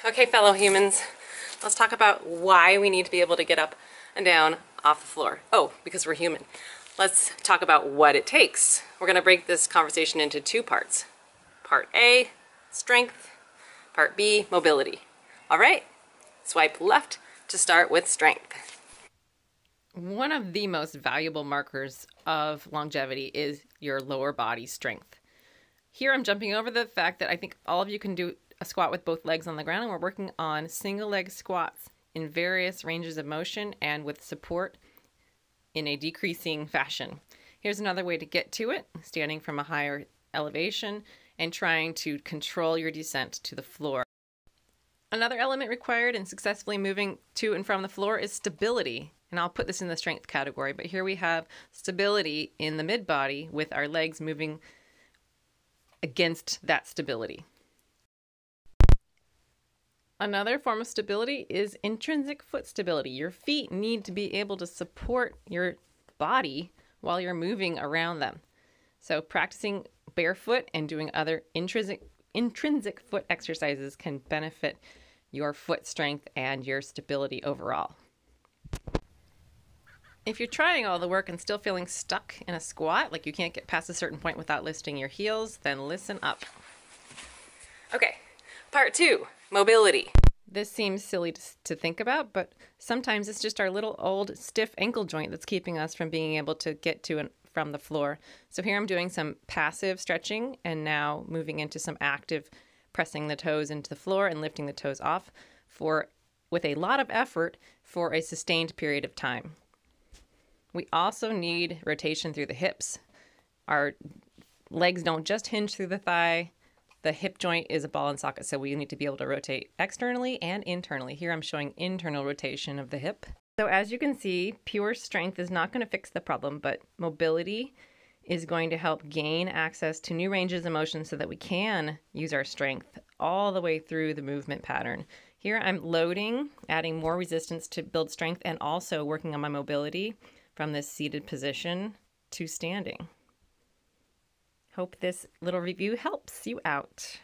Okay, fellow humans, let's talk about why we need to be able to get up and down off the floor. Oh, because we're human. Let's talk about what it takes. We're going to break this conversation into two parts. Part A, strength. Part B, mobility. All right, swipe left to start with strength. One of the most valuable markers of longevity is your lower body strength. Here I'm jumping over the fact that I think all of you can do a squat with both legs on the ground, and we're working on single leg squats in various ranges of motion and with support in a decreasing fashion. Here's another way to get to it, standing from a higher elevation and trying to control your descent to the floor. Another element required in successfully moving to and from the floor is stability. And I'll put this in the strength category, but here we have stability in the mid-body with our legs moving against that stability. Another form of stability is intrinsic foot stability. Your feet need to be able to support your body while you're moving around them. So practicing barefoot and doing other intrinsic foot exercises can benefit your foot strength and your stability overall. If you're trying all the work and still feeling stuck in a squat, like you can't get past a certain point without lifting your heels, then listen up. Okay, part 2, mobility. This seems silly to think about, but sometimes it's just our little old stiff ankle joint that's keeping us from being able to get to and from the floor. So here I'm doing some passive stretching and now moving into some active pressing the toes into the floor and lifting the toes off with a lot of effort for a sustained period of time. We also need rotation through the hips. Our legs don't just hinge through the thigh. The hip joint is a ball and socket, so we need to be able to rotate externally and internally. Here I'm showing internal rotation of the hip. So as you can see, pure strength is not going to fix the problem, but mobility is going to help gain access to new ranges of motion so that we can use our strength all the way through the movement pattern. Here I'm loading, adding more resistance to build strength, and also working on my mobility from this seated position to standing. Hope this little review helps you out.